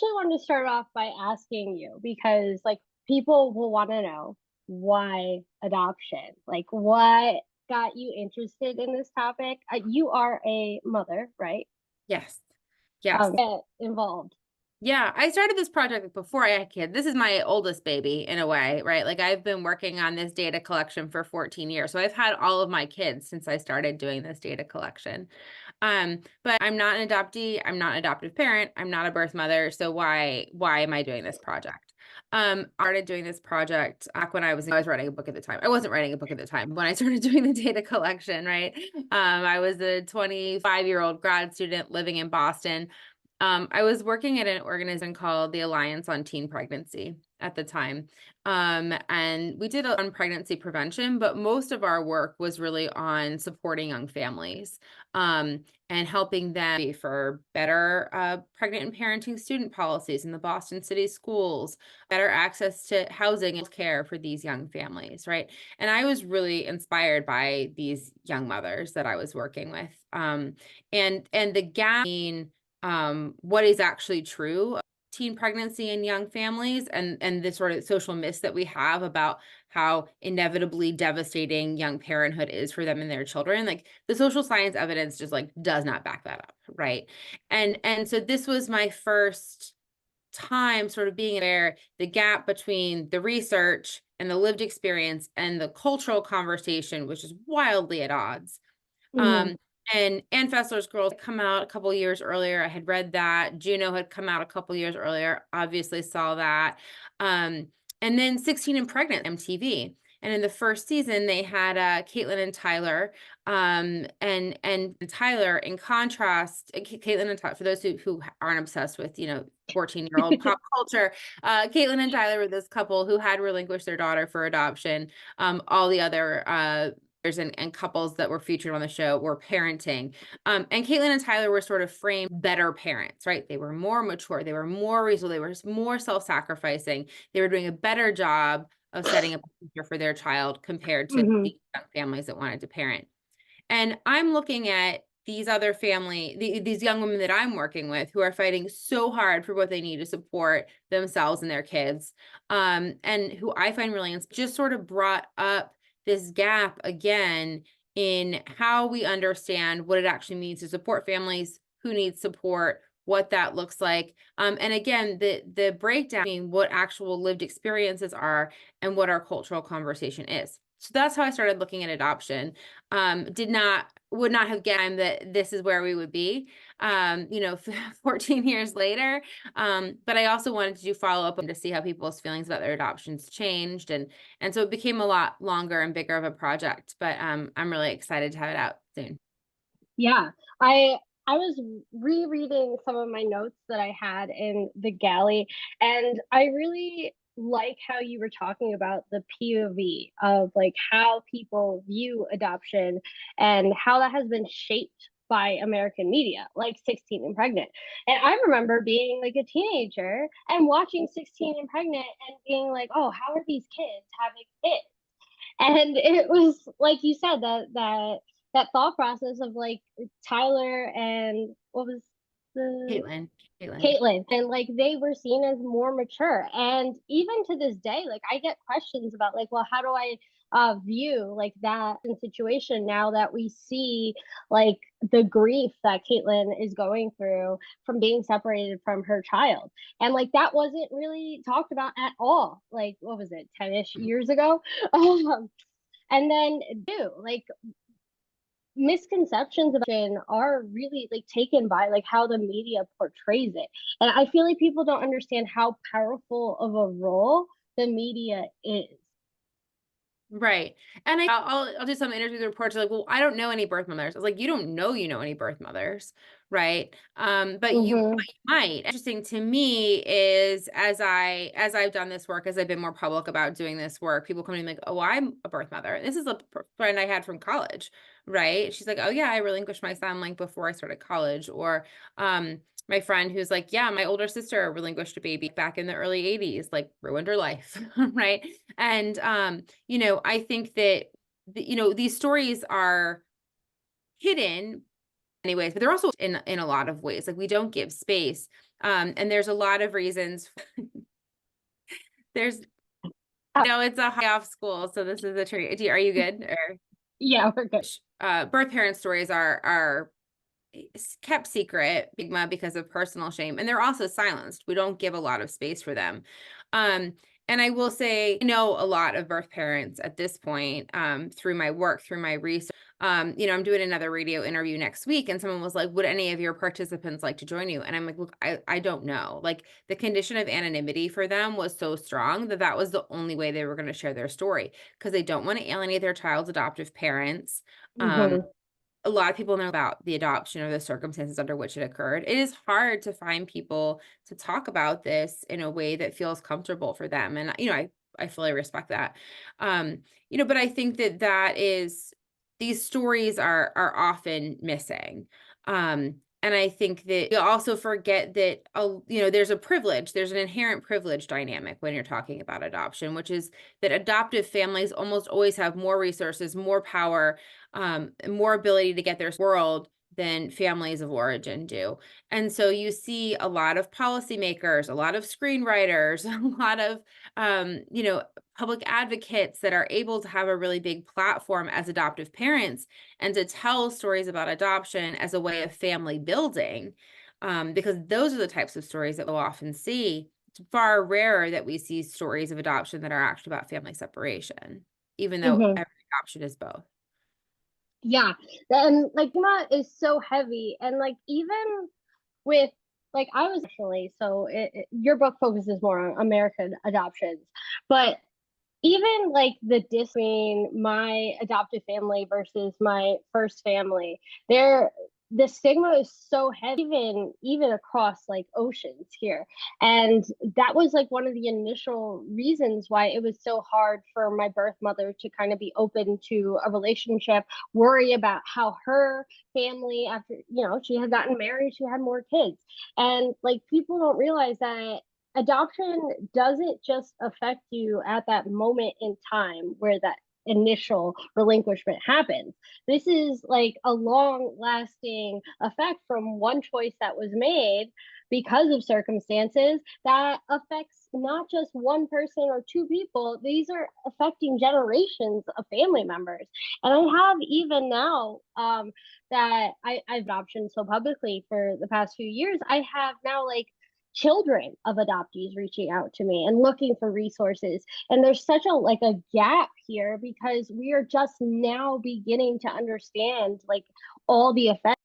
actually wanted to start off by asking you, because like people will want to know why adoption? Like what got you interested in this topic? You are a mother, right? Yes. Yes. Get involved. Yeah, I started this project before I had kids. This is my oldest baby in a way, right? Like I've been working on this data collection for 14 years. So I've had all of my kids since I started doing this data collection. But I'm not an adoptee, I'm not an adoptive parent, I'm not a birth mother. So why am I doing this project? I started doing this project back when I was writing a book at the time. I wasn't writing a book at the time when I started doing the data collection, right? I was a 25-year-old grad student living in Boston. I was working at an organization called the Alliance on Teen Pregnancy at the time. And we did on pregnancy prevention, but most of our work was really on supporting young families and helping them for better pregnant and parenting student policies in the Boston City schools, better access to housing and care for these young families, right? And I was really inspired by these young mothers that I was working with. And the gap between what is actually true of teen pregnancy in young families and the sort of social myths that we have about how inevitably devastating young parenthood is for them and their children. Like the social science evidence just like does not back that up, right? And so this was my first time sort of being aware the gap between the research and the lived experience and the cultural conversation, which is wildly at odds. Mhm. And Ann Fessler's Girls had come out a couple years earlier. I had read that. Juno had come out a couple years earlier. Obviously saw that. And then 16 and Pregnant, MTV. And in the first season, they had Caitlin and Tyler. And Tyler, in contrast, Caitlin and Tyler, for those who aren't obsessed with, 14-year-old pop culture, Caitlin and Tyler were this couple who had relinquished their daughter for adoption. All the other and couples that were featured on the show were parenting. And Caitlin and Tyler were sort of framed better parents, right? They were more mature, they were more reasonable, they were more self-sacrificing. They were doing a better job of setting up a future for their child compared to Mhm. the young families that wanted to parent. And I'm looking at these other these young women that I'm working with who are fighting so hard for what they need to support themselves and their kids, and who I find really just sort of brought up this gap again in how we understand what it actually means to support families, who need support, what that looks like. And again, the breakdown between what actual lived experiences are and what our cultural conversation is. So that's how I started looking at adoption. Would not have guessed that this is where we would be, 14 years later. But I also wanted to do follow up to see how people's feelings about their adoptions changed. And so it became a lot longer and bigger of a project, but I'm really excited to have it out soon. Yeah. I was rereading some of my notes that I had in the galley, and I really like how you were talking about the POV of like how people view adoption and how that has been shaped by American media, like 16 and Pregnant. And I remember being like a teenager and watching 16 and Pregnant and being like, oh, how are these kids having kids? And it was like you said, that thought process of like Tyler and what was the Caitlin. Caitlin, and like they were seen as more mature. And even to this day, like I get questions about like, well, how do I view like that situation now that we see like the grief that Caitlin is going through from being separated from her child. And like that wasn't really talked about at all. Like what was it, 10-ish years ago? And then do like misconceptions about adoption are really like taken by like how the media portrays it. And I feel like people don't understand how powerful of a role the media is. Right. And I'll do some interviews with reports like, well, I don't know any birth mothers. I was like, you don't know any birth mothers, right? But Mm-hmm. you might. Interesting to me is as I've done this work, as I've been more public about doing this work, people come to me like, oh, I'm a birth mother. This is a friend I had from college, right? She's like, oh yeah, I relinquished my son like before I started college. Or my friend who's like, yeah, my older sister relinquished a baby back in the early 80s, like ruined her life, right? And I think that these stories are hidden anyways, but they're also in a lot of ways. Like we don't give space And there's a lot of reasons. There's no, it's a high off school, so this is a treat. Are you good? Or Yeah, we're good. birth parent stories are kept secret because of personal shame, and they're also silenced. We don't give a lot of space for them. And I will say, I know a lot of birth parents at this point, through my work, through my research. I'm doing another radio interview next week, and someone was like, would any of your participants like to join you? And I'm like, look, I don't know. Like, the condition of anonymity for them was so strong that that was the only way they were going to share their story, because they don't want to alienate their child's adoptive parents. Mm-hmm. A lot of people know about the adoption or the circumstances under which it occurred. It is hard to find people to talk about this in a way that feels comfortable for them. And, I fully respect that. But I think that is, these stories are often missing. And I think that you also forget that, there's an inherent privilege dynamic when you're talking about adoption, which is that adoptive families almost always have more resources, more power, more ability to get their world than families of origin do. And so you see a lot of policymakers, a lot of screenwriters, a lot of, public advocates that are able to have a really big platform as adoptive parents and to tell stories about adoption as a way of family building, because those are the types of stories that we'll often see. It's far rarer that we see stories of adoption that are actually about family separation, even though Mm-hmm. every adoption is both. Yeah, and like stigma is so heavy, and like even with like I was actually so your book focuses more on American adoptions, but even like the between my adopted family versus my first family, there the stigma is so heavy, even across like oceans here. And that was like one of the initial reasons why it was so hard for my birth mother to kind of be open to a relationship, worry about how her family, after she had gotten married, she had more kids. And like people don't realize that adoption doesn't just affect you at that moment in time where that initial relinquishment happens. This is like a long lasting effect from one choice that was made because of circumstances that affects not just one person or two people. These are affecting generations of family members. And I have even now that I've adoption so publicly for the past few years, I have now like children of adoptees reaching out to me and looking for resources. And there's such a gap here because we are just now beginning to understand like all the effects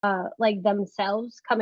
like themselves coming